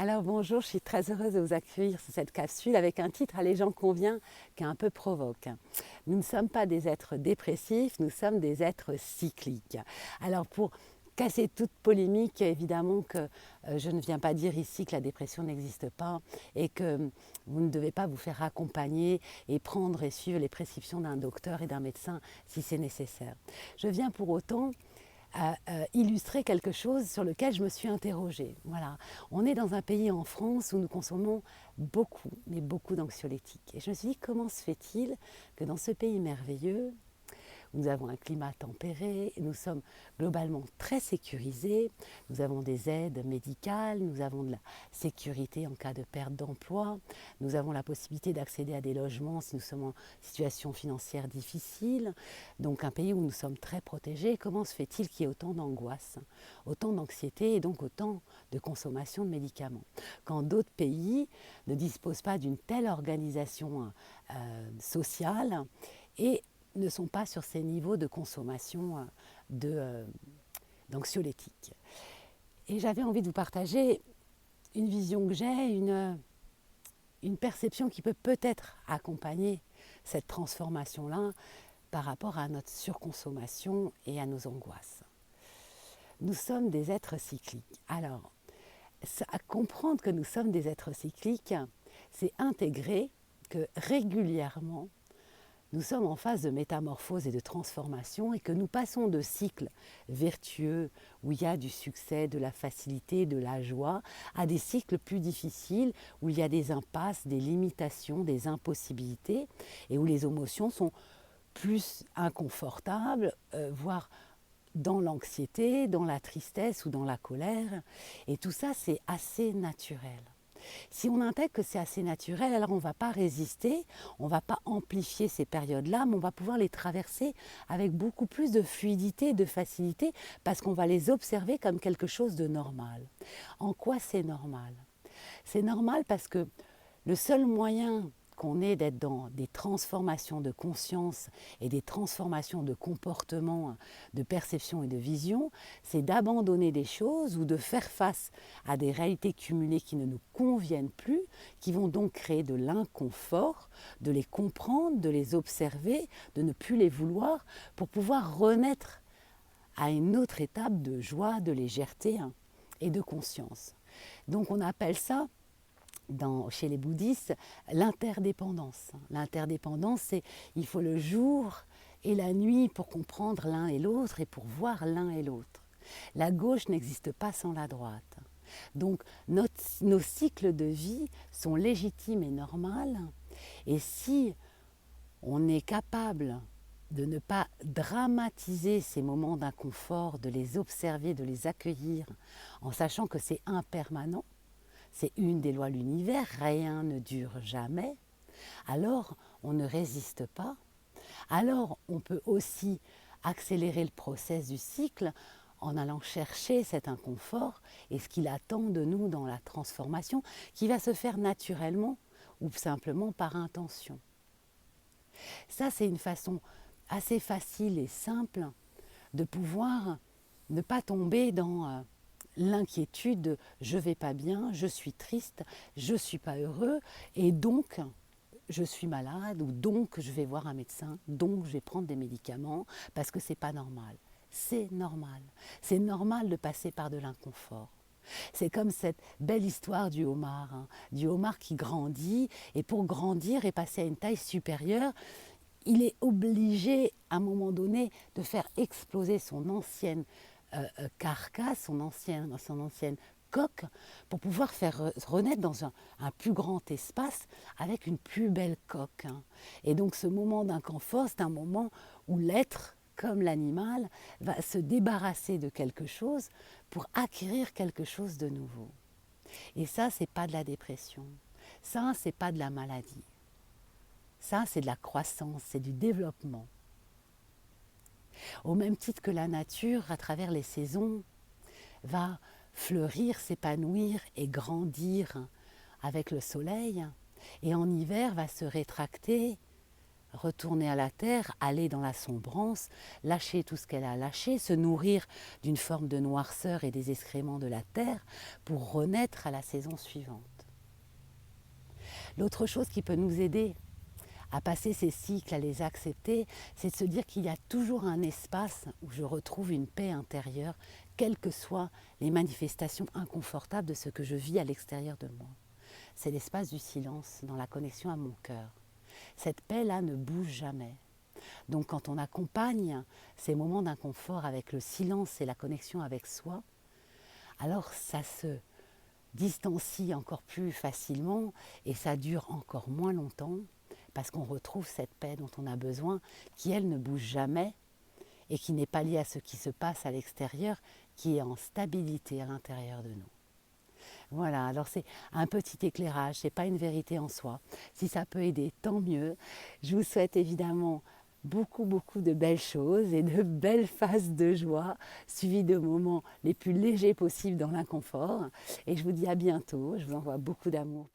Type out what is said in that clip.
Alors bonjour, je suis très heureuse de vous accueillir sur cette capsule avec un titre allégeant convient qui un peu provoque. Nous ne sommes pas des êtres dépressifs, nous sommes des êtres cycliques. Alors pour casser toute polémique, évidemment que je ne viens pas dire ici que la dépression n'existe pas et que vous ne devez pas vous faire accompagner et prendre et suivre les prescriptions d'un docteur et d'un médecin si c'est nécessaire. Je viens pour autant illustrer quelque chose sur lequel je me suis interrogée. Voilà. On est dans un pays en France où nous consommons beaucoup, mais beaucoup d'anxiolytiques. Et je me suis dit, comment se fait-il que dans ce pays merveilleux, nous avons un climat tempéré, nous sommes globalement très sécurisés, nous avons des aides médicales, nous avons de la sécurité en cas de perte d'emploi, nous avons la possibilité d'accéder à des logements si nous sommes en situation financière difficile, donc un pays où nous sommes très protégés. Comment se fait-il qu'il y ait autant d'angoisse, autant d'anxiété et donc autant de consommation de médicaments, quand d'autres pays ne disposent pas d'une telle organisation sociale et ne sont pas sur ces niveaux de consommation d'anxiolytiques. Et j'avais envie de vous partager une vision que j'ai, une perception qui peut peut-être accompagner cette transformation-là par rapport à notre surconsommation et à nos angoisses. Nous sommes des êtres cycliques. Alors, à comprendre que nous sommes des êtres cycliques, c'est intégrer que régulièrement, nous sommes en phase de métamorphose et de transformation et que nous passons de cycles vertueux où il y a du succès, de la facilité, de la joie, à des cycles plus difficiles où il y a des impasses, des limitations, des impossibilités et où les émotions sont plus inconfortables, voire dans l'anxiété, dans la tristesse ou dans la colère. Et tout ça, c'est assez naturel. Si on intègre que c'est assez naturel, alors on ne va pas résister, on ne va pas amplifier ces périodes-là, mais on va pouvoir les traverser avec beaucoup plus de fluidité, de facilité, parce qu'on va les observer comme quelque chose de normal. En quoi c'est normal ? C'est normal parce que le seul moyen qu'on ait d'être dans des transformations de conscience et des transformations de comportement, de perception et de vision, c'est d'abandonner des choses ou de faire face à des réalités cumulées qui ne nous conviennent plus, qui vont donc créer de l'inconfort, de les comprendre, de les observer, de ne plus les vouloir, pour pouvoir renaître à une autre étape de joie, de légèreté et de conscience. Donc on appelle ça, chez les bouddhistes, l'interdépendance. L'interdépendance, c'est il faut le jour et la nuit pour comprendre l'un et l'autre et pour voir l'un et l'autre. La gauche n'existe pas sans la droite. Donc nos cycles de vie sont légitimes et normaux. Et si on est capable de ne pas dramatiser ces moments d'inconfort, de les observer, de les accueillir, en sachant que c'est impermanent, c'est une des lois de l'univers, rien ne dure jamais, alors on ne résiste pas. Alors on peut aussi accélérer le process du cycle en allant chercher cet inconfort et ce qu'il attend de nous dans la transformation qui va se faire naturellement ou simplement par intention. Ça, c'est une façon assez facile et simple de pouvoir ne pas tomber dans l'inquiétude de je vais pas bien, je suis triste, je suis pas heureux et donc je suis malade ou donc je vais voir un médecin, donc je vais prendre des médicaments parce que c'est pas normal. C'est normal. C'est normal de passer par de l'inconfort. C'est comme cette belle histoire du homard, du homard qui grandit et pour grandir et passer à une taille supérieure, il est obligé à un moment donné de faire exploser son ancienne carcasse, son ancienne coque, pour pouvoir faire renaître dans un plus grand espace avec une plus belle coque. Et donc ce moment d'inconfort, c'est un moment où l'être, comme l'animal, va se débarrasser de quelque chose pour acquérir quelque chose de nouveau. Et ça, c'est pas de la dépression. Ça, c'est pas de la maladie. Ça, c'est de la croissance, c'est du développement. Au même titre que la nature, à travers les saisons, va fleurir, s'épanouir et grandir avec le soleil, et en hiver va se rétracter retourner à la terre, aller dans la sombrance, lâcher tout ce qu'elle a lâché, se nourrir d'une forme de noirceur et des excréments de la terre pour renaître à la saison suivante. L'autre chose qui peut nous aider à passer ces cycles, à les accepter, c'est de se dire qu'il y a toujours un espace où je retrouve une paix intérieure, quelles que soient les manifestations inconfortables de ce que je vis à l'extérieur de moi. C'est l'espace du silence, dans la connexion à mon cœur. Cette paix-là ne bouge jamais. Donc quand on accompagne ces moments d'inconfort avec le silence et la connexion avec soi, alors ça se distancie encore plus facilement et ça dure encore moins longtemps parce qu'on retrouve cette paix dont on a besoin, qui elle ne bouge jamais et qui n'est pas liée à ce qui se passe à l'extérieur, qui est en stabilité à l'intérieur de nous. Voilà, alors c'est un petit éclairage, ce n'est pas une vérité en soi. Si ça peut aider, tant mieux. Je vous souhaite évidemment beaucoup de belles choses et de belles phases de joie, suivies de moments les plus légers possibles dans l'inconfort. Et je vous dis à bientôt, je vous envoie beaucoup d'amour.